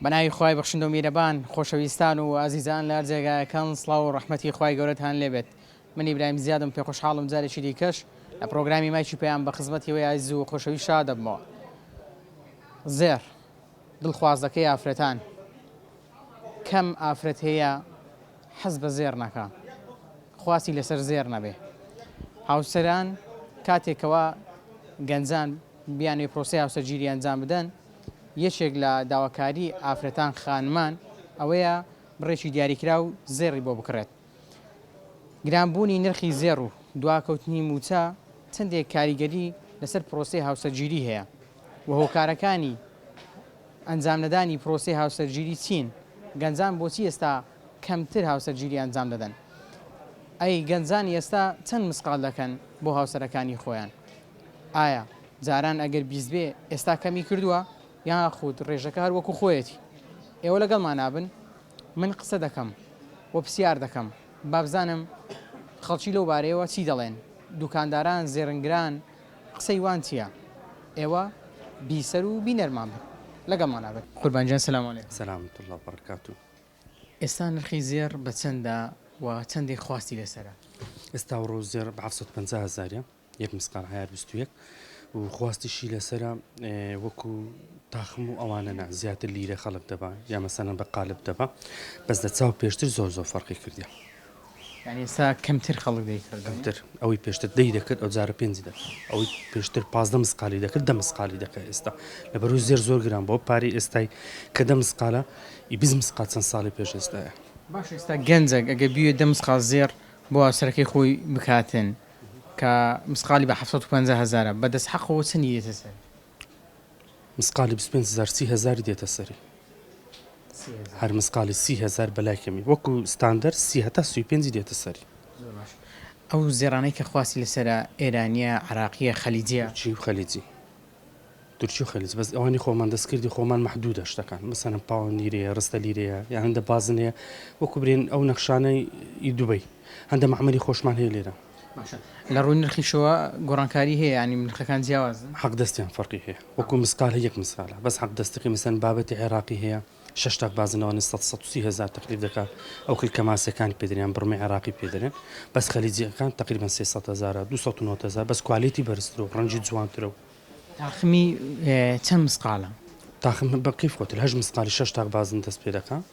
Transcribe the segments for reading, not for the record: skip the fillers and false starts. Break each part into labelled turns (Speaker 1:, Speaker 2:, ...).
Speaker 1: بەناوی خوای بەخشندە و میرەبان خۆشەویستان و ئازیزان لە جێگایەکان سڵاو و ڕەحمەتی خوای گەورەتان لێبێت. من ئیبراهیم زیادم پێ خۆشحاڵم جارێکی دیکەش لە پرۆگرامی مایکی پێیان بە خزمەتیەوەی عزیز و خۆشەوی شا دەبمەوە. زێر دڵخوازەکەی ئافرەتان کەم ئافرەت هەیە حەز بە زێر نەکا، خواسی لەسەر زێر نەبێ. هاوسەران کاتێکەوە گەنجان بیانێ پرۆسی هاوسەرگیری ئەنجام بدەن، یەکێک لە داواکاری ئافرەتان خانمان ئەوەیە بڕێکی دیاریکرا و زێڕی بۆ بکڕێت. گرانبوونی نرخی زێڕ و دواکەوتنی موچە چەندێک کاریگەری لەسەر پرۆسی هاوسەرگیری هەیە و هۆکارەکانی ئەنجام نەدانی پرۆسی هاوسەرگیری چین. گەنجان بۆچی ئێستا کەمتر هاوسەرگیری ئەنجام دەدەن؟ ئەی گەنجانی ئێستا چەند مسقال دەکەن بۆ هاوسەرەکانی خۆیان؟ ئایا جاران ئەگەر بیست بێ ئێستا کەمی کردووە یان خود ڕێژەکە هەر وەکو خۆیەتی؟ ئێوە لەگەڵمان نابن، من قسە دەکەم و پرسیار دەکەم با بزانم خەڵکی لەو بارەیەوە چی دەڵێن، دوکانداران زێڕنگران قسەی وان چییە؟ ئێوە بیسەر و بینەرمان بن لەگەڵمان نابن. قوربانجان سەلام عەلەیکم.
Speaker 2: سەلامەت الله بەڕەکاتوو.
Speaker 1: ئێستا نرخی زێر بە چەندە و چەندێک خواستی لەسەرە؟
Speaker 2: ئێستا ڕۆ زێر بە 750,000 یەک مسقال هەیە 21 و خواستیشی لەسرە وەکو تاخم و ئەوانەنا زیاتر لیرە خەڵک دەبا یا مەسەنە بە قالب دەبا، بەس دەچاو پێشتر زۆر فەرقی کردیا.
Speaker 1: یعنی ئێستا کەمتر خەڵک
Speaker 2: دەیکردتر ئەوەی پێشتر دەی دەکرد ئەو جارە پێنجی دەکرد، ئەوەی پێشتر 15 مسقالی دەکرد 10 مسقالی دەکات ئێستا لەبەرو زێر زۆر گران بۆ پارەی ئێستای کە 10 مسقالە 20 مسقال چەند ساڵی پێش ئێستاە.
Speaker 1: باش ئێستا گەنجێک ئەگە بیوێ 10 مسقال زێر بۆ هاوسەرەکەی خۆی بکاتن کە مسقالی بە 750,000 بەدەست حەقەوە چەندی دێتە سەر؟
Speaker 2: مسقالی 25,000 دێتە سەری، هەر مسقالی 30,000 بەلای کەمی وەکو ستاندەر 30 هەتا 35 دێتە سەری.
Speaker 1: ئەو زێرانەی کە خواستی لەسرە ئێرانیە، عراقیە، خەلیجیە؟
Speaker 2: چی خەلیجی تورکی و خەلیج، بەس ئەوانی خۆمان دەستکردی خۆمان مەحدودە شتەکان، مەسەن پاوەند لیرەیە، ڕستە لیرەیە، یان هەندە بازنەیە وەکو برێن ئەو نەخشانەی دوبەی، هەندە مەعمەلی خۆشمان هەیە لێرە.
Speaker 1: لە ڕووی نرخیشەوە گۆڕانکاری هەیە، ینی نرخەکان جیاوازن؟
Speaker 2: حەق دەستیان فەرقی هەیە، وەکو مسقال هەیە یەک مسقالە، بەس حەق دەستەکەی مەسەن بابەتی عێراقی هەیە 6 تاک بازنەوە 130,000 تقریب دەکات، ئەو کلکە ماسەکانی پێدرێن بڕمەی عێراقی پێدرێن، بەس خەلیجیەکان تقریبا 300,000 290,000 بەس کوالیتی بەرزترە و ڕەنجی جوانترە و
Speaker 1: تاخمی چەند مسقالە؟
Speaker 2: تاخم بەقیف خۆتر 8 مسقالی 6 تاک بازن دەست پێ دەکات،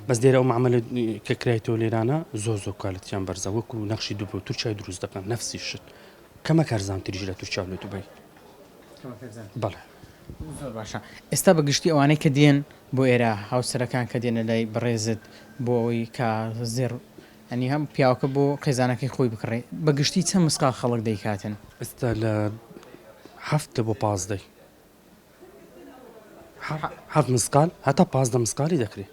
Speaker 2: بەس دێرە ئەو معاملە کە کرایتەوە لێرانە زۆر کوالیتیان بەرزە، وەکو نەخشی دووبە و تورکای دروست دەکەن نەفسی شت کەمە کارزانتریش لە تورکیا و لە دووبەی. بەڵێ
Speaker 1: زۆر باشە. ئێستا بەگشتی ئەوانەی کە دێن بۆ ئێرە هاوسەرەکان کە دێنە لای بەڕێزت بۆ ئەوەی کە زێر ئەنی هەم پیاوەکە بۆ خێزانەکەی خۆی بکڕێ، بەگشتی چەند مسقال خەڵک دەیکاتن؟
Speaker 2: ئێستا لە 7 بۆ 15 7 مسقال هەتا 15 مسقالی دەکرێت.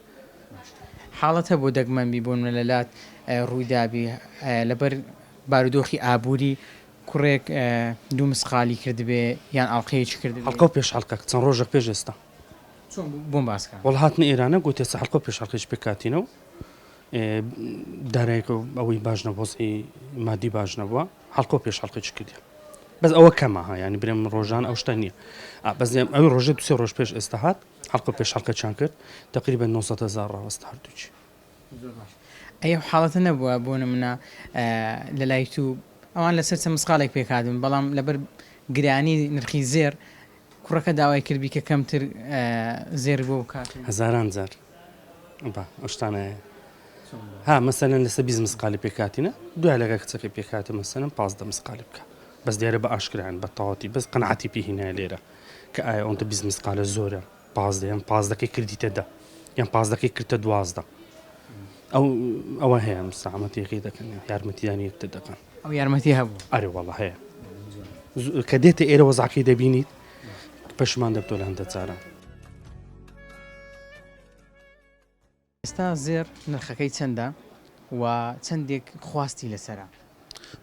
Speaker 1: حاڵەتە بۆ دەگمەنبی بۆ منەلات ڕوویدابی لەبەر بارودۆخی ئابووری کوڕێک 2 مسقالی کردبێ یان ئاڵقەیەکی کرد
Speaker 2: حەڵقە و پێش حەڵقە چەند ڕۆژێک پێش ئێستا
Speaker 1: بۆم باسکە
Speaker 2: وەڵ هاتنە ئێرانە گوتێ حەڵقە و پێش حەڵقەیەش پێکاتینە و دارایەکە ئەوەی باش نەبۆسی مادی باش نەبووە حەڵقە و پێش حەڵقەیەکی کردی، بەس ئەوە کەمە ها، ینی برێم ڕۆژان ئەو شتە نییە، بەس ئەوی ڕۆژێ دو سێ ڕۆژ پێش ئێستا هات حەڵقە و پێش حەڵقە چیان کرد تقریبا 900,000 ڕاوەستە هەردووچی.
Speaker 1: ئەو حاڵەتە نەبووە بۆ نمونە لە لای تو ئەوان لەسەر چەند مسقالێک پێکاتن، بەڵام لەبەر گرانی نرخی زێر کوڕەکە داوای کردبی کە کەمتر زێر بۆ بکات؟
Speaker 2: هەزاران جار ئەو شتانەیە ها مەسەلەن لەسەر 20 مسقالی پێکاتینە دوای لەگە کچەکەی پێکاتە مەسەلەن 15 مسقالی بکە، بەس دیارە بە ئاشکرایان بە تەواتی بەس قەنەعەتی پێ هێنایە لێرە کە ئایا ئەوەندە 20 مسقالە زۆرە 15 یان 15ەکەی کردیتە 10 یان 15ەکەی کردە 12 ئەوە هەیە مستعمەتیەکەی دەکەن یارمەتیدانی یەکتر دەکەن.
Speaker 1: ئەو یارمەتی هەبوو؟
Speaker 2: ئەرێ وەڵڵا هەیە کە دێتە ئێرە وەزعەکەی دەبینیت پەشمان دەبتۆ لە هەندە جاران.
Speaker 1: ئێستا زێر نرخەکەی چەندە و چەندێک خواستی لەسرە؟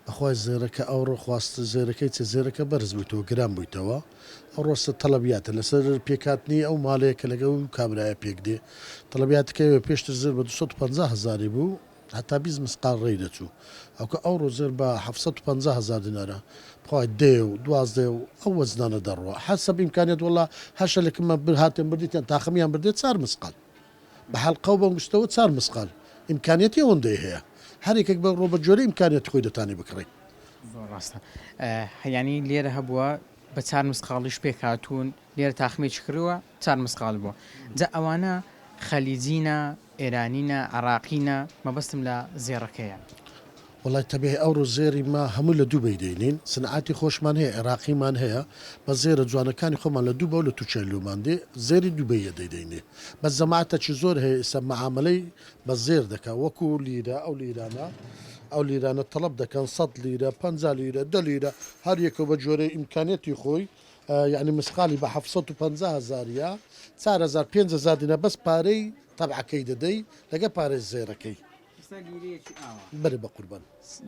Speaker 3: بەخوای زێرەکە ئەوڕۆ خواستە زێرەکەی چە زێرەکە بەرز بوویتەوە گران بوویتەوە، ئەو ڕۆستە تەڵەبیاتە لەسەر پێکاتنی ئەو ماڵەیە کە لەگە و کابرایە پێک دێ تەڵەبیاتەکەی پێشتر زێر بە 250,000 بوو هەتا 20 مسقال ڕێی دەچوو، ئەوکە ئەوڕۆ زێر بە 750,000 دینارە بخوای دێ و دوازدێ و ئەو وەزنانە دەڕوە حەسەب ئیمکانێت وەڵا هەشە لەکەمە هاتێن بردیتیان تاخەمیان بردێت 4 مسقال بە حەڵقە و بە مستەوە 4 مسقال ئیمکانیەتی ئەوەندەی هەیە هەر یەکێک بە ڕۆبەت جۆرە ئیمکانیەتی خۆی دەتانی بکڕی
Speaker 1: زۆر ڕاستە ینی لێرە هەبووە بە 4 مسقاڵیش پێک هاتوون لێرە تاخمێکی کردووە 4 مسقال بووە جا ئەوانە خەلیجینە ئێرانینە عراقینە مەبەستم لە زێڕەکەیە
Speaker 3: وڵای تەبێ ئەوڕۆ زێری ما هەموو لە دووبەی دەینین سنعاتی خۆشمان هەیە عێراقیمان هەیە بە زێرە جوانەکانی خۆمان لە دووبە و لە توچەلومان دێ زێری دووبەیە دەیدەینێ بە زەماتەکی زۆر هەیە ئێستا مەعاملەی بە زێر دەکا وەکو لیرە ئەو لیرانە تەڵەب دەکەن 100 لیرە 50 لیرە 10 لیرە هەر یەکەوە بە جۆرەی ئیمکانێتی خۆی یعنی مسقالی بە 750,000 یا 4,000 5,000 دینە بەس پارەی تەبعەکەی دەدەی لەگە پارەی زێرەکەی بەرە بە قوربان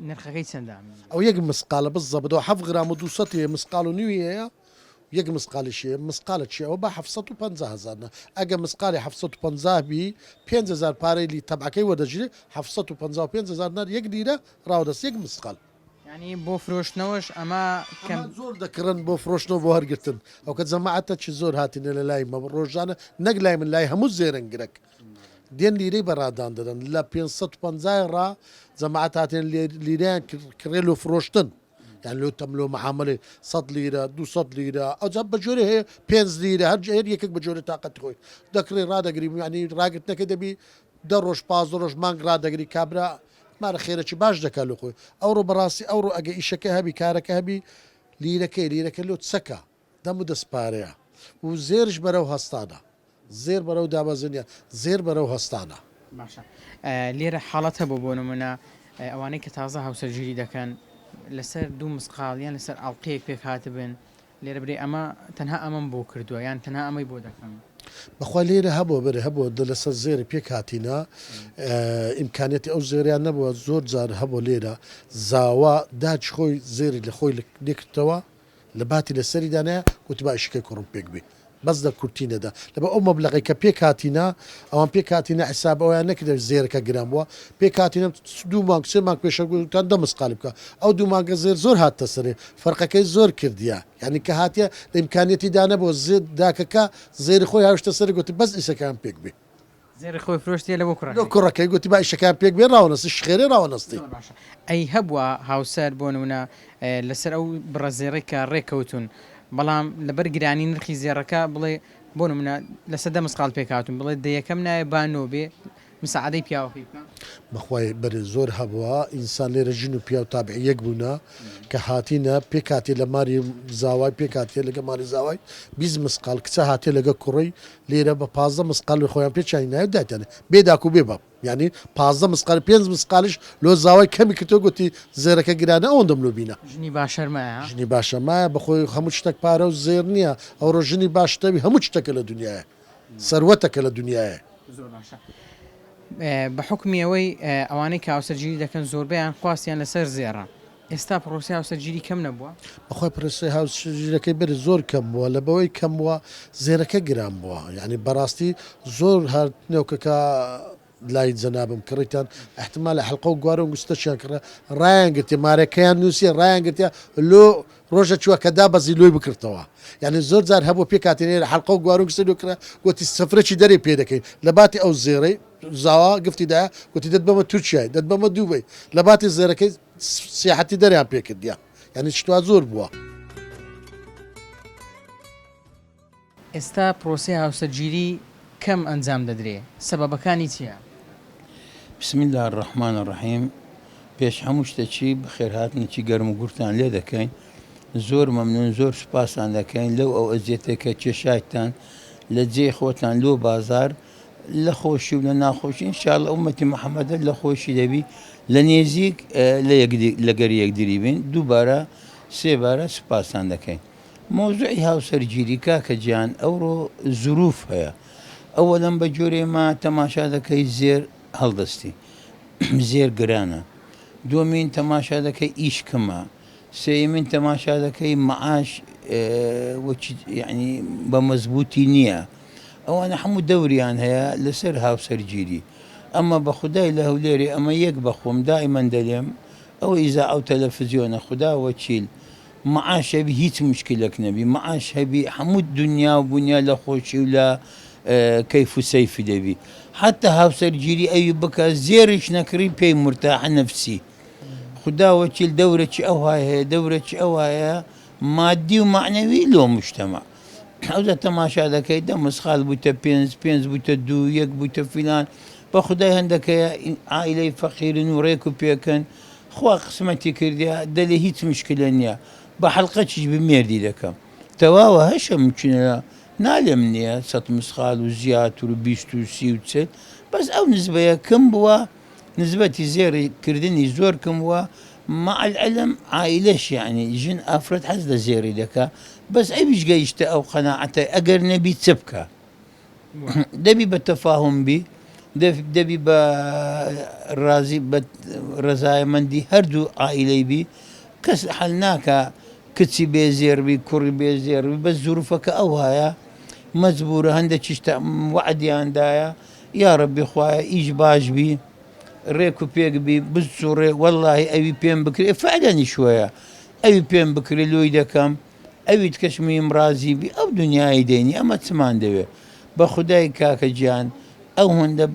Speaker 1: نرخەکەی چەندە
Speaker 3: ئەو یەک مسقالە بزەبەوە 7 گرام و 200 مسقال و نیوی هەیە یەک مسقالیشیە مسقالە چیەوە بە 750,000 ئەگە مسقالی 750 بی 5,000 پارەی لی تەبعەکەی وەدەژێ 755,000 نار یەک لیرە ڕاودەست یەک مسقال
Speaker 1: ینی بۆ فرۆشتنەوەش ئەمە کەم
Speaker 3: زۆر دەکڕن بۆ فرۆشتنەوە بۆ هەرگرتن ئەو کە جەماعەتە چی زۆر هاتینە لە لای مە ڕۆژانە نەک لای من لای هەموو زێرنگرێک دێن لیرەی بەڕادان دەدەن لە 550 ڕ جەماعەت هاتێن لیرەیان کڕێل و فرۆشتن یان لۆ تەملۆ مەعاملێ 100 لیرە 200 لیرە ئەو جا بە جۆرە هەیە 5 لیرە هەر یەکێک بە جۆرە تااقەت خۆی دەکڕێ ڕدەگری ینی ڕاگرتنەکە دەبی 10 ڕۆژ 5 ڕۆژ مانگ ڕدەگری کابرا مارە خێرەی باش دەکات لە خۆی ئەوڕۆ بەڕاستی ئەوڕۆ ئەگە ئیشەکە هەبی کارەکە هەبی لیرەکە لۆ چەکە دەم و دەستپارەیە و زێرش بەرەو هەستانە زێر بەرەو دابەزنیە زێر بەرەو هەستانە
Speaker 1: باشە لێرە حاڵەت هەبوو بۆ نمونە ئەوانەی کە تازە هاوسەرگیری دەکەن لەسەر دوو مسقاڵیان لەسەر ئاڵلقەیەک پێک هاتبن لێرە برێ ئەمە تەنها ئەمەم بۆ کردووە یان تەنها ئەمەی بۆ دەکەم
Speaker 3: بەخوا لێرە هەبوو بەرە هەبوو لەسەر زێری پێک هاتینا ئیمکانێتی ئەو زێریان نەبووە زۆر جار هەبوو لێرە زاوا داچ خۆی زێری لە خۆی لێکردەوە لە باتی لەسەری دانەیە وتی با ئیشەکەی کوڕم پێک بێ بەس دە کورتینەدا لەبە ئەو مەبلەغی کە پێک هاتینا ئەوان پێک هاتیە حساب ئەویان نەکرد زێرەکە گرام بووە پێک هاتیە 2 مانگ 3 مانگ پێشتان 10 مسقال بکە ئەو 2 مانگە زێر زۆر هاتە سەرێ فەرقەکەی زۆر کردیە یعنی کە هاتیە لە ئیمکانێتی دانە بۆ زێر داکەکە زێری خۆی هاوشتە سەر گوتی بەس ئیسەکان پێک بێ
Speaker 1: زێری خۆی فرۆشتیە لە بۆ
Speaker 3: کوڕەکەی گوتی با ئیشەکان پێک بێ ڕاوەنەستی شخێرێ ڕاوەنەستی
Speaker 1: ئەی هەبووە هاوسەر بۆ نمونە لەسەر ئەو بڕە کە ڕێکەوتون بەڵام لەبەر گرانی نرخی زێڕەکە بڵێ بۆ نمونە لە 100 مسقال پێک هاتون بڵێ دەیەکەم نایە بانۆ بێ مساعدەی پیاوەکەی بکە
Speaker 3: بەخوای بەرە زۆر هەبووە ئینسان لێرە ژن و پیا و تابعی یەک بوونا کە هاتیینە پێک هاتێ لە ماری زاوای پێک هاتێ لەگە ماری زاوای 20 مسقال کچە هاتێ لەگە کوڕی لێرە بە 15 مسقال لە خۆیان پێچانی نایە داتیانە بێداکو بێ بە ینی 15 مسقال 5 مسقالش لۆ زاوای کەمی کردۆ گوتی زێرەکە گرانە ئەوەن دەملو بینە
Speaker 1: ژنی باشەرمایە
Speaker 3: ژنی باشەمایە بەخۆی هەموو شتێک پارە و زێر نییە ئەو ڕۆ ژنی باشتەوی هەموو شتەکە لە دنیاە سەروەتەکە لە دنیاە
Speaker 1: زۆر باشە بە حکمی ئەوەی ئەوانەی کە هاوسەرگیری دەکەن زۆربیان خواستیان لەسەر زێڕە ئێستا پرۆسی هاوسەرگیری کەم نەبووە
Speaker 3: بەخۆی پرسی هاوسەرگیرەکەی بەر زۆر کەم بووە لە بەوەی کەم وە زێرەکە گران بووە یعنی بەڕاستی زۆر هەرنێوکەکە لای جەنابم کڕیتان احتمال حلقە و گوارە و گوستەشیان کڕە ڕایان گرتی مارەکەیان نووسە ڕایان گرتیا لۆ ڕۆژە چووە کە دابەزی لۆی بکردەوە یعنی زۆر جار هەبوو پێکاتێنێ حلقە و گوارە و گوستە لۆکرا گوتی سفرەی دەری پێ دەکەین لە باتی ئەو زێڕەی زاوا گفتیدا گوتی دەت بەمە تورکیای دەت بەمە دووبەی لە باتی زێرەکەی سیاحەتی دەریان پێکردیا یعنی شتوا زۆر بووە
Speaker 1: ئێستا پرۆسی هاوسەرگیری کەم ئەنجام دەدرێ سەبەبەکانی چییە؟
Speaker 4: بسم الله الرحمن الرحیم پێش هەموو شتێکی بەخێرهاتنێکی گەرم و گورتان لێ دەکەین زۆر مەمنون زۆر سوپاسان دەکەین لەو ئەو ئەزیێتێکە کێشایتان لە جێ خۆتان لۆ بازار لە خۆشی و لە ناخۆشی ئینشاءالله ئومەتی محەممەدە لە خۆشی دەبی لە نێزیک لەگەر یەکدری بین دووبارە سێبارە سوپاسان دەکەین مۆزوعی هاوسەرگیری کاکە گیان ئەوڕۆ زروف هەیە ئەوە لەم بە جۆرێمە تەماشا دەکەی زێر هەڵدەستی زێر گرانە دومین تەماشا دەکەی ئیش کەمە سێمین تەماشا دەکەی مەعاش یعنی بە مەزبوطی نییە ئەوانە هەموو دەوریان هەیە لەسەر هاوسەرگیری ئەمە بە خودای لە هەولێرێ ئەمە یەک بەخۆم دائیمەن دەلێم ئەو ئیزا ئەو تەلەڤیزیۆنە خوددا وەکیل مەعاش هەبی هیچ مشکلەک نەبی مەعاش هەبی هەموو دنیا و بوونیا لە خۆشی و لە كيف سيفي دبي حتى هاوسر جيري أي بكا زيرش نكري بي مرتاح نفسي خدا وكيل دورة أو هاي دورة أو هاي مادي ومعنوي لو مجتمع حوزة تماشا ذاك دم مسخال بوتا بينز بوتا دو يك بوتا فلان بخداي عندك عائلة فقير وريكو بيكن خوا قسمتي كرديا دلي هيت مشكلة نيا بحلقتش بميردي لك تواوا هشم ممكن نعلمني سات مسخال وزيات وبيست وسي وتسل بس او نسبة كم بوا نسبتي زير كردني زور كم بوا مع العلم عائلش يعني جن افرد حزد زيري لك بس اي بيش جايشت او قناعته اجر نبي تسبكه دبي بالتفاهم بي دبي بالرازي بالرزايا مندي هردو عائلي بي كس حلناك كتسي بيزير بي كوري بيزير بي بس ظروفك او هايا مزبورة هندك وعدي عندايا يا ربي خوايا ايش باش بي ريكو بيك بي بالصورة والله أبي بيم بكري فعلا شوية أبي بيم بكري لويدا كم أبي تكشمي مرازي بي أو دنياي ديني أما تسمان دوي بخداي كاكا جان أو هندا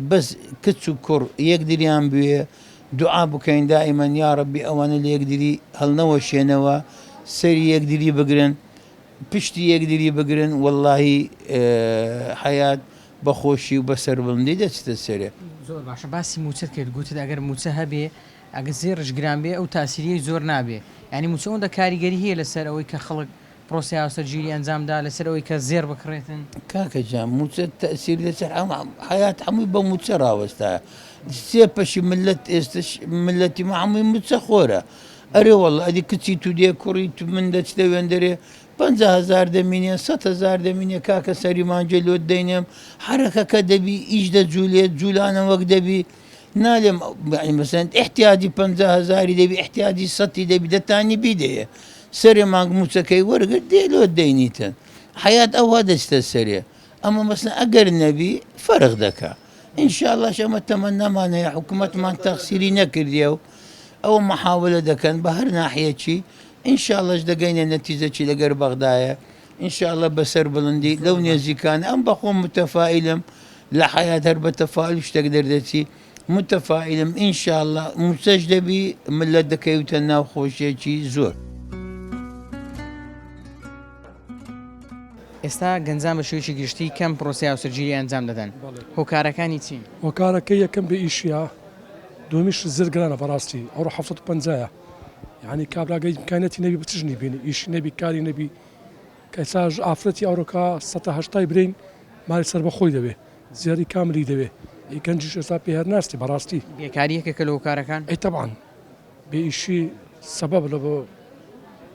Speaker 4: بس كتسو كور يقدر يان بيه دعاء بكين دائما يا ربي أوانا اللي يقدري هل نوش ينوا سري يقدري بقرن بشتي يقدري بقرن والله حياة بخوشي وبسر بلندي دستسري
Speaker 1: زۆر باشە باسی موچەت کرد گوتت ئەگەر موچە هەبێ ئەگە زێڕش گران بێ ئەو تاسیری زۆر نابێ ینی موچە ئەوەندە کاریگەری هەیە لەسەر ئەوەی کە خەڵک پرۆسی هاوسەرگیری ئەنجامدا لەسەر ئەوەی کە زێر بکڕێتن
Speaker 4: كاكا جام موسى تأثير لسر حياة عمي بموسى راوستا سيبش ملت استش ملتي مع عمي موسى خورة أري والله أدي كتي تودي كوري من دتش دوندري 50,000 دمينيا 100,000 دمينيا كاكا سري مانجلو الدينيم حركة كدبي إجدا جوليت جولانا وقت دبي نالم يعني مثلا احتياجي 50,000 دبي احتياجي 100 دبي دتاني بيديه سري مانج موسى كي ورقة ديلو الدينيتن حياة أو هذا استسرية أما مثلا أجر النبي فرغ ذكاء إن شاء الله شو ما أتمنى ما أنا حكومة ما تغسيري نكر ديو أو محاولة ده كان بهر ناحية شيء إن شاء الله جدقينا النتيجة شيء لقر بغدايا إن شاء الله بسر بلندي لو نزي كان أم بقوم متفائلا لحياة هرب تفائل وش تقدر دتي متفائلا إن شاء الله مسجد بي من لدك يوتنا وخوشي شيء زور
Speaker 1: ئێستا گەنجان بە شێوەیەکی گشتی کەم پرۆسی هاوسەرگیری ئەنجام دەدەن هۆکارەکانی چین
Speaker 5: وەکارەکەی یەکەم بە ئیشیە دومیش زرگرانە بەڕاستی ئەوڕۆ 750 یعنی کابراگەی امکانەتی نەبی بچژنی بینی ئیشی نەبی کاری نەبی کەساژ ئافرەتی ئەوڕۆکە 180 برین ماری سەر بەخۆی دەبێ زیاری کاملی دەبێ گەنجیش ئێستا پێ هەر ناستی بەڕاستی
Speaker 1: بێکاریەکە لە هۆکارەکان
Speaker 5: ئەی تەبعاً بێ ئیشی سەبەب لە بۆ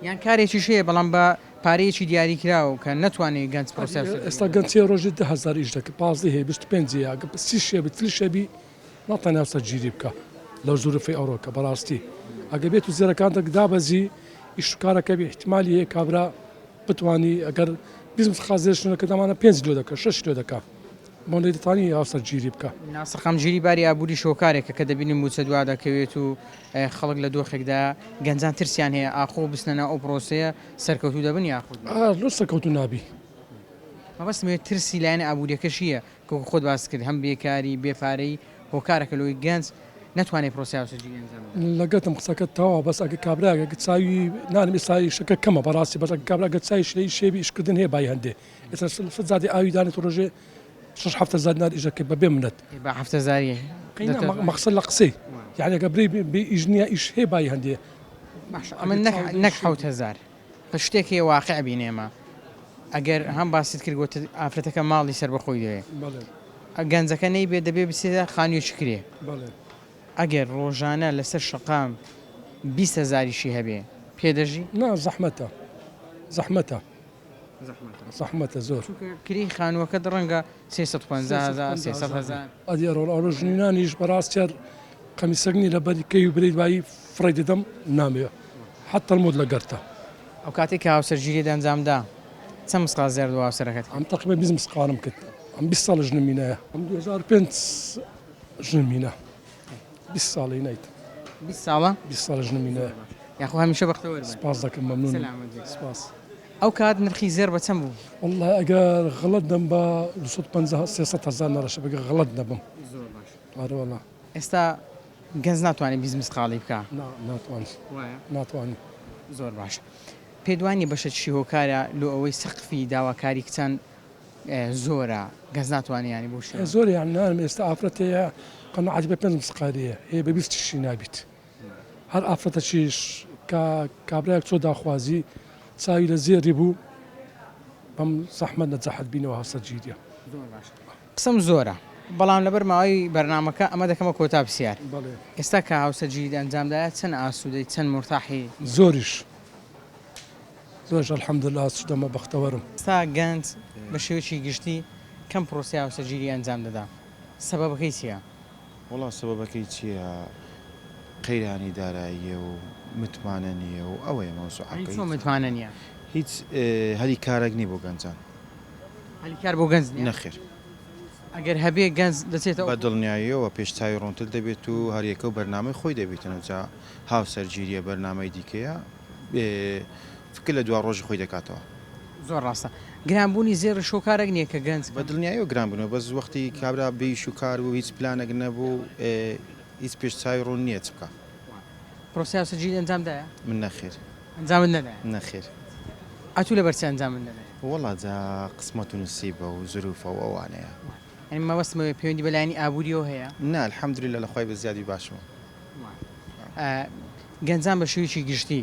Speaker 1: یان کارێکی شەیە بەڵام بە پارەیەکی دیاری کراوە کە نەتوانێت گەنج پرۆسی
Speaker 5: ئێستا گەنجی ڕۆژی 10,000 ئیش دەکە 15 هەیە 25 ئەگە 30 بتلیشەبی ناتوانێت هاوسەرگیری بکە لەو زوورفەی ئەوڕۆکە بەڕاستی ئەگە بێت و زێرەکانتە دابەزی ئیشکارەکە بێ احتیمالی هەیە کابرا بتوانی ئەگەر بیزنس خازێشنەکە دەمانە 5 کیلۆ دەکە 6 کیلۆ دەکە بۆ دەتوانی هاوسەرگیری بکە
Speaker 1: ناسەقام ژیری باری ئابووری شۆکارێکە کە دەبینی موچە دوا دەکەوێت و خەڵک لە دۆخێکدا گەنجان ترسیان هەیە ئاخۆ بستنە ئەو پرۆسەیە سەرکەوتو دەبن یاخود
Speaker 5: لۆ سەرکەوتو نابی
Speaker 1: مەبەستمێت ترسی لایەنە ئابوووریەکەشیە کە خۆت باس کرد هەم بێکاری بێپارەی هۆکارەکە لەوەی گەنج ناتوانێت پرۆسی هاوسەرگیری ئەنجام
Speaker 5: لەگەتم قسەکەت تەواو بەس ئەگە کابراگە چاوی نانم ئێستا شەکە کەمە بەڕاستی بەس ئەگە کابراگە چای شلەی شێبی ئیشکردن هەیە بای هەندێ ئێستا زادی ئاوی دانێت ڕۆژێ 6 نار ئیژەکە بەبێ منەت
Speaker 1: بە 7,000
Speaker 5: مەقسەد لە قسەی یعنی ئەگە بڕی بێ ئیژنیە ئیش هەیە بای هەندێ
Speaker 1: ئەمە نەک 7,000 کە شتێکی واقع بینێمە ئەگەر هەم باست کرد گوتە ئافرەتەکە ماڵی سەر بەخۆی دەوێت گەنجەکە نەی بێ دەبێ بسێدا خانوویەکی کرێ ئەگەر ڕۆژانە لەسەر شەقام 20,000 هەبێ پێدەژی
Speaker 5: نا زەحمەتە زۆر
Speaker 1: کری خانووەکە ڕەنگە 350,000 300,000
Speaker 5: ئەدی ئەوڕۆ ژنینانیش بەڕاستیار قەمیسەگنی لە بەریکەی و برید وایی فڕی دەدەم نامێ حتا مۆد لە گەرتە
Speaker 1: ئەو کاتێک کە هاوسەرگیری دەنجامدا چەند مسقال زێر دو هاوسەرەکەت
Speaker 5: ئەم تەقریبا 20 مسقالم کرد ئەم 20 ساڵ ژنمینەیە ئەم 2005 ژنمینە 20 ساڵی نایت
Speaker 1: 20 ساڵە
Speaker 5: 20 ساڵ ژنمینەیە
Speaker 1: یاخۆ هەمیشە بەختەوەرە
Speaker 5: سپاس دەکەم مەمنون سپاس
Speaker 1: ئەو کات نرخی زێر بە چەند بوو؟
Speaker 5: والله ئەگەر غڵەت دەم بە 350 نەڕەشە بگە غڵەت دەبم. ئەرە والله
Speaker 1: ئێستا گەنج ناتوانێت بیزنس قاڵی بکە.
Speaker 5: ناتوانێت.
Speaker 1: زۆر باش. پێدوانی بەشە چی هۆکارە لۆ ئەوەی سەقفی داواکاری کچان زۆرە گەنج ناتوانێت ینی بۆ شێ.
Speaker 5: زۆر یان نانم ئێستا ئافرەتەیە قەنەعەت بە 5 مسقالیە هەیە بە 20 شی نابیت. هەر ئافرەتە چیش کابرایەک چۆ داخوازی چاوی لە زێری بوو بەم زەحمەت نەجاحەت بینەوە هەسەرگیریە.
Speaker 1: قسم زۆرە بەڵام لەبەر ماوەی بەرنامەکە ئەمە دەکەمە کۆتا پرسیار. ئێستا کە هاوسەرگیری ئەنجامدایە چەند ئاسوودەی چەند مرتاحی؟
Speaker 5: زۆریش الحەمدولله دەمە بەختەوەرم.
Speaker 1: ئێستا گەنج بە شێوەیەکی گشتی کەم پرۆسی هاوسەرگیری ئەنجام دەدا. سەبەبەکەی چییە؟
Speaker 6: وڵا سەبەبەکەی چییە؟ قەیرانی داراییە و متمانە نییە و ئەوەیە مەوزوعەکەی.
Speaker 1: چۆن متمانە نییە؟
Speaker 6: هیچ هەری کارێک نی بۆ گەنجان.
Speaker 1: هەلی کار بۆ گەنج نییە؟
Speaker 6: نەخێر.
Speaker 1: ئەگەر هەبێ گەنج دەچێتەوە
Speaker 6: بە دڵنیاییەوە پێشتاوی ڕوونتر دەبێت و هەریەکە و بەرنامەی خۆی دەبێتەوە جا هاوسەرگیریە بەرنامەی دیکەیە فکر لە دوا ڕۆژی خۆی دەکاتەوە.
Speaker 1: زۆر ڕاستە. گرانبوونی زێر شۆکارێک نییە کە گەنج
Speaker 6: بە دڵنیاییەوە گران بوونەوە بەس وەختی کابرا بێیش و کار بوو هیچ پلانێک نەبوو هیچ پێشتاوی ڕوون نییە چ بکە.
Speaker 1: پرۆسی هاوسەرگیری ئەنجامدایە؟
Speaker 6: من نەخێر.
Speaker 1: ئەنجامت نەدایە؟
Speaker 6: نەخێر.
Speaker 1: ئەتوو لەبەر چی ئەنجامت نەدایە؟
Speaker 6: وەڵا جا قسمەت و نسیبە و زروفە و ئەوانەیە.
Speaker 1: یعنی مەوەستمەوە پەیوەندی بەلایانی ئابووریەوە هەیە؟
Speaker 6: نا الحەمدوللیلە لە خۆی بە زیادی باشەوە.
Speaker 1: گەنجان بە شێوەیەکی گشتی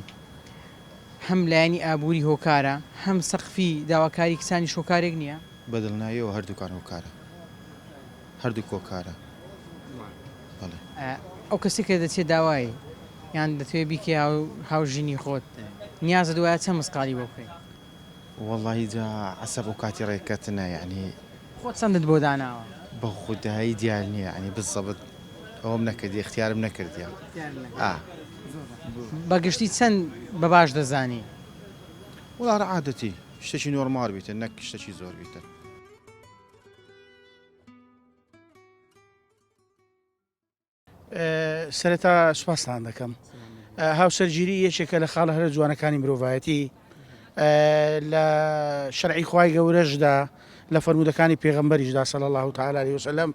Speaker 1: هەم لایانی ئابووری هۆکارە هەم سەقفی داواکاری کسانی شۆکارێک نییە؟
Speaker 6: بەدڵناییەوە هەردووکان هۆکارە. هەردوو کۆکارە.
Speaker 1: ئەو کەسێک کە دەچێت داوای یان دەتوێت بیکە هاوژینی خۆت نیازە دوایە چەند مسقالی بۆ بکەیت؟
Speaker 6: وەڵڵاهی جا عەسەب و کاتی ڕێککەتنە یعنی
Speaker 1: خۆت چەندت بۆ داناوە؟
Speaker 6: بە خودایی دیار نییە ینی بزەبت ئەوم نەکردی اختیارم نەکردیان.
Speaker 1: بەگشتی چەند بە باش دەزانی؟
Speaker 6: وڵا ڕعادەتی شتێکی نۆرمال بیتە نەک شتێکی زۆر بیتە.
Speaker 7: سەرەتا سوپاسان دەکەم. هاوسەرگیری یەکێکە لە خاڵە هەرە جوانەکانی مرۆڤایەتی لە شەرعی خوای گەورەشدا لە فەرمودەکانی پێغەمبەریشدا صلی الله تعالی علیه وسلم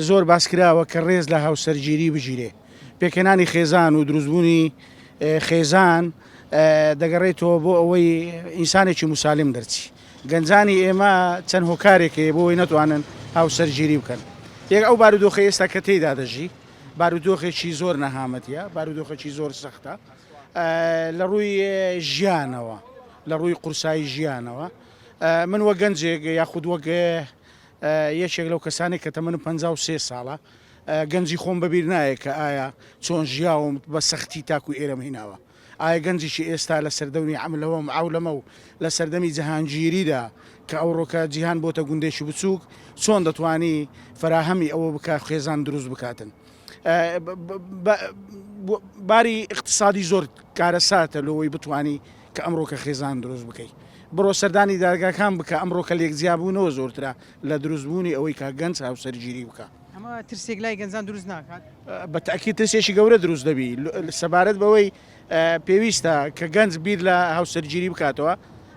Speaker 7: زۆر باس کراوە کە ڕێز لە هاوسەرگیری بگیرێ. پێکەنانی خێزان و دروستبوونی خێزان دەگەڕێتەوە بۆ ئەوەی ئینسانێکی موسالم دەرچی. گەنجانی ئێمە چەند هۆکارێکەیە بۆ ئەوەی نەتوانن هاوسەرگیری بکەن. یەک ئەو بارودۆخی ئێستا کە تێیدا دەژی بارودۆخێکی زۆر نەهامەتیە، بارودۆخێکی زۆر سەختە لە ڕووی ژیانەوە، لە ڕووی قورسایی ژیانەوە. من وە گەنجێک یاخود وەک یەکێک لەو کەسانی کە تەمەن 53 ساڵە گەنجی خۆم بەبیر نایە کە ئایا چۆن ژیاوم بە سەختی تاکو ئێرەم هیناوە. ئایا گەنجیشی ئێستا لە سەردەمی عەملەوە معاولەمە و لە سەردەمی جەهانگیریدا کە ئەوڕۆکە جیهان بۆتە گوندێکی بچووک چۆن دەتوانی فراهەمی ئەوە بکە خێزان دروست بکاتن. باری اقتصادی زۆر کارەساتە لەوەی بتانی کە ئەمڕۆکە خێزان دروست بکەیت. بڕۆ سەردانی دارگاکان بکە ئەمڕۆکە لێکجیابوونەوە زۆرترە لە دروستبوونی ئەوەی کا گەنج هاوسەرگیری بکە.
Speaker 1: ئەمە ترسێک لای گەنجان دروست ناکات؟
Speaker 7: بە تاکید ترسێکی گەورە دروست دەبی سەبارەت بەوەی پێویستە کە گەنج بیر لە هاوسەرگیری بکاتەوە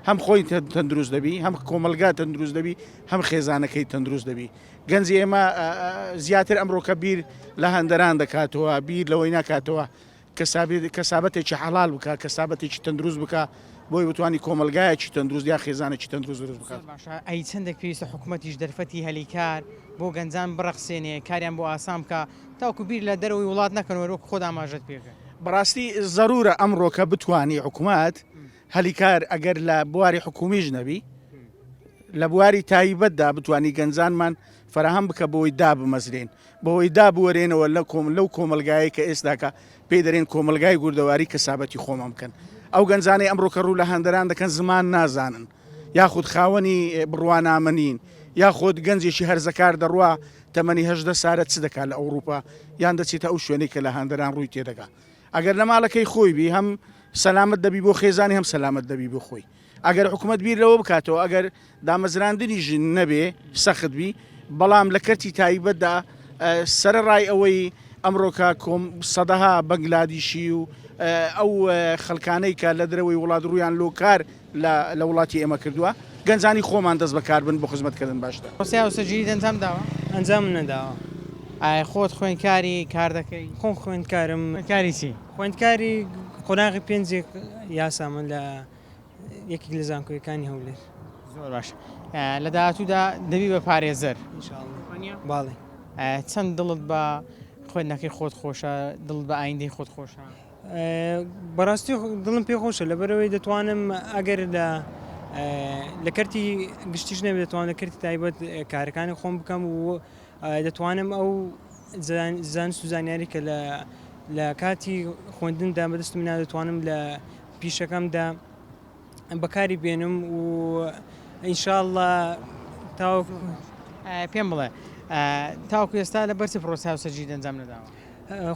Speaker 7: هەم خۆی تەندروست دەبی هەم کۆمەلگا تەندروست دەبی هەم خێزانەکەی تەندروست دەبی. گەنجی ئێمە زیاتر ئەمڕۆکە بیر لە هەندەران دەکاتەوە بیر لەوەی ناکاتەوە کەسابەتێکی حەڵال بکە کەسابەتێکی تەندروست بکە بۆی بتوانانی کۆمەلگایەکی تەندروست یا خێزانێکی تەندروست دروست بکات.
Speaker 1: ئەی چەندێک پێویستە حکوومەتیش دەرفەتی هەلیکار بۆ گەنجان بڕەخسێنێ کاریان بۆ ئاسان بکە تاوکو بیر لە دەرەوەی وڵات نەکەن وەرۆک خۆ ئاماژەت پێکە.
Speaker 7: بەڕاستی زەرورە ئەمڕۆکە بتوانی حکوومەت هەلیکار ئەگەر لە بواری حکومیش نەبی لە بواری تایبەتدا بتوانی گەنجانمان فراهەم بکە بۆی دابمەزرێن بۆی دابوەرێنەوە لەو کۆمەلگایی کە ئێستاکە پێی دەرێن کۆمەلگای گوردەواری کەسابەتی خۆمان بکەن. ئەو گەنجانەی ئەمڕۆکە ڕوو لە هەندەران دەکەن زمان نازانن یاخود خاوەنی بڕوانامەنین یاخود گەنجێکی هەرزەکار دەڕوا تەمەنی 18 سارە چ دەکات لە ئەوروپا یان دەچێتە ئەو شوێنەی کە لە هەندەران ڕووی تێدەگا. ئەگەر لە ماڵەکەی خۆی بی هەم سەلامت دەبی بۆ خێزانی هەم سەلامت دەبی بۆ خۆی. ئەگەر حکوومەت بیر لەوە بکاتەوە ئەگەر دامەزراندنی ژن نەبێ سەخت بی بەڵام لە کەرتی تایبەتدا سەرڕای ئەوەی ئەمڕۆکە سەدەها بەنگلادیشی و ئەو خەڵکانەی کە لە درەوەی وڵات ڕویان لۆ کار لە وڵاتی ئێمە کردووە گەنجانی خۆمان دەست بەکار بن بۆ خزمەتکردن باشتر.
Speaker 1: پرۆسەی هاوسەرگیری ئەنجام داوە؟
Speaker 8: ئەنجام نەداوە.
Speaker 1: ئایا خۆت خوێندکاری کار دەکەی؟
Speaker 8: خۆم خوێندکارم.
Speaker 1: کاری چی؟
Speaker 8: خوێندکاری قۆناغی پێنجێک یاسامە لە یەکێک لە زانکۆیەکانی هەولێر.
Speaker 1: زۆر باش. لە داهاتوودا دەبی بە پارێزەر.
Speaker 8: باڵێ.
Speaker 1: چەند دڵت بە خوێندنەکەی خۆت خۆشە، دڵت بە ئایندەی خۆت خۆشە؟
Speaker 8: بەڕاستی دڵم پێ خۆشە لەبەرەوەی دەتوانم ئەگەر لە کەرتی گشتیش نەبێت دەتوانم لە کەرتی تایبەت کارەکانی خۆم بکەم و دەتوانم ئەو زانست و زانیاری کە لە کاتی خوێندندا بەدەستم نا دەتوانم لە پیشەکەمدا بەکاری بێنم و ئینشاءڵڵا تاوەکو
Speaker 1: پێم بڵێ تاوەکو ئێستا لە بەرچی پرۆسە هاوسەرگیری ئەنجام نەداوە؟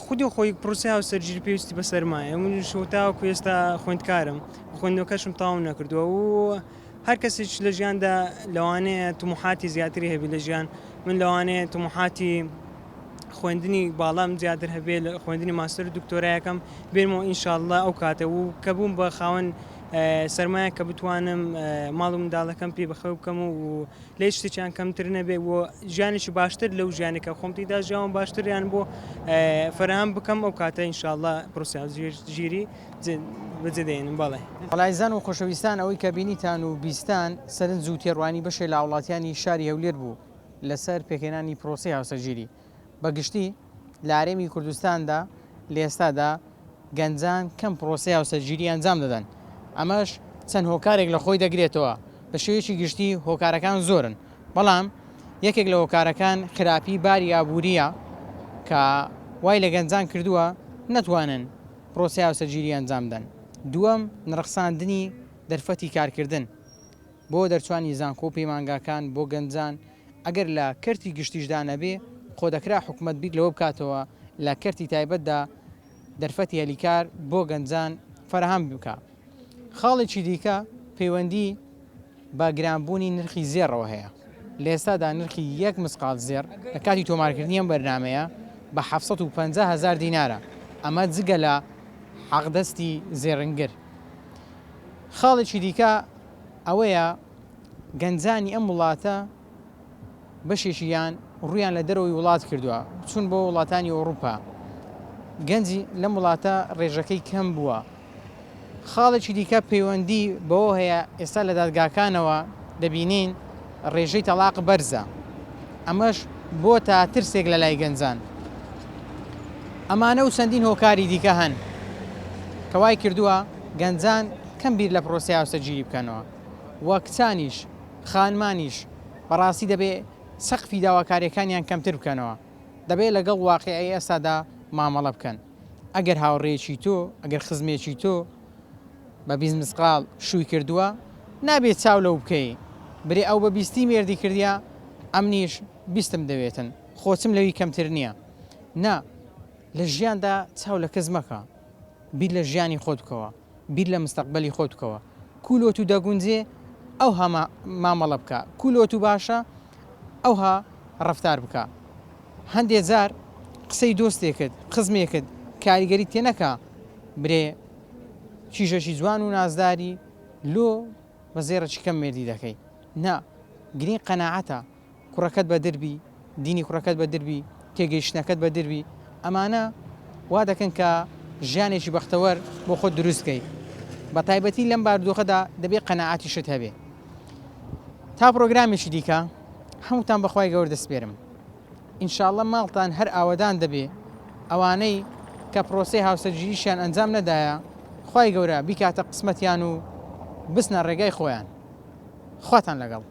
Speaker 8: خودی خۆی پرۆسە هاوسەرگیری پێویستی بە سەرمایە منیش تاوەکو ئێستا خوێندکارم خوێندنەوەکەشم تاوام نەکردووە و هەر کەسێک لە ژیاندا لەوانەیە تومحاتی زیاتری هەبی لە ژیان من لەوانەیە تومحاتی خوێندنی باڵام زیاتر هەبێ لە خوێندنی ماستەر و دکتۆرایەکەم بێنمەوە ئینشاءڵڵا ئەو کاتە و کە بووم بە خاوەن سەرمایە کە بتوانم ماڵ و منداڵەکەم پێ بەخەو بکەم و لێ شتێکیان کەمتر نەبێ و ژیانێکی باشتر لەو ژیانێکە خۆمتیدا ژیان باشتریان بۆ فەرهەم بکەم ئەو کاتە ئینشاءڵڵا پرۆسە هاوسەرگیری بەجێدێنم بەڵێ.
Speaker 1: وەڵایزان و خۆشەویستان ئەوەی کە بینیتان و بیستان سەرنج و تێڕوانی بەشێ لە وڵاتیانی شاری هەولێر بوو لەسەر پێکهێنانی پرۆسەی هاوسەرگیری بەگشتی لە هەرێمی کوردستاندا لە ئێستادا گەنجان کەم پرۆسەی هاوسەرگیری ئەنجام دەدەن. ئەمەش چەند هۆکارێک لە خۆی دەگرێتەوە بە شێوەیەکی گشتی هۆکارەکان زۆرن بەڵام یەکێک لە هۆکارەکان خراپی باری ئابووریە کە وای لە گەنجان کردووە نەتوانن پرۆسەی هاوسەرگیری ئەنجام بدەن. دووەم نرخساندنی دەرفەتی کارکردن بۆ دەرچوانی زانکۆ و پەیمانگاکان بۆ گەنجان ئەگەر لە کەرتی گشتیشدا نەبێ خۆ دەکرا حکومەت بیر لەوە بکاتەوە لە کەرتی تایبەتدا دەرفەتی هەلیکار بۆ گەنجان فەرهەم بکە. خاڵێکی دیکە پەیوەندی بە گرانبوونی نرخی زێڕەوە هەیە. لە ئێستادا نرخی یەک مسقال زێر لە کاتی تۆمارکردنی ئەم بەرنامەیە بە 750,000 دینارە. ئەمە جگە لە حەقدەستی زێڕنگر. خاڵێکی دیکە ئەوەیە گەنجانی ئەم وڵاتە بەشێکیان ڕویان لە دەرەوەی وڵات کردووە چون بۆ وڵاتانی ئەوروپا. گەنجی لەم وڵاتە ڕێژەکەی کەم بووە. خاڵێکی دیکە پەیوەندی بەوە هەیە ئێستا لە دادگاکانەوە دەبینین ڕێژەی تەلاق بەرزە. ئەمەش بۆ تا ترسێک لە لای گەنجان. ئەمانە و چەندین هۆکاری دیکە هەن کەوای کردووە گەنجان کەم بیر لە پرۆسەی هاوسەرگیری بکەنەوە. وە کچانیش خانمانیش بەڕاستی دەبێ سەقفی داواکاریەکانیان کەمتر بکەنەوە. دەبێت لەگەڵ واقعی ئێستادا مامەڵە بکەن. ئەگەر هاوڕێکی تۆ ئەگەر خزمێکی تۆ بە 20 مسقال شووی کردووە نابێت چاو لەو بکەی برێ ئەو بە 20 مێردی کردیا ئەمنیش 20م دەوێتن خۆچم لەوی کەمتر نییە. نا لە ژیاندا چاو لە کەس مەکە بیر لە ژیانی خۆت بکەوە بیر لە مستەقبەلی خۆت بکەوە. کولۆت و دەگونجێ ئەو هەمە مامەڵە بکە کولۆت و باشە ئەوها ڕەفتار بکە. هەندێک جار قسەی دۆستێکت خزمێکت کاریگەری تێنەکە برێ چیژەشی جوان و نازداری لۆ بە زێڕەی کەم مێردی دەکەی. نا گرنگ قەناعەتە کوڕەکەت بە دربی دینی کوڕەکەت بە دربی تێگەیشتنەکەت بە دربی ئەمانە وا دەکەن کە ژیانێکی بەختەوەر بۆ خۆت دروستکەی. بە تایبەتی لەم باردۆخەدا دەبێت قەناعەتی شت هەبێ. تا پرۆگرامێکی دیکە هەمووتان بەخوای گەور دەسپێرم. ئینشاءڵڵا ماڵتان هەر ئاوەدان دەبێ ئەوانەی کە پرۆسەی هاوسەرگیریشیان ئەنجام نەدایە خوای گەورە بیکاتە قسمەتیان و بسنە ڕێگای خۆیان. خواتان لەگەڵ.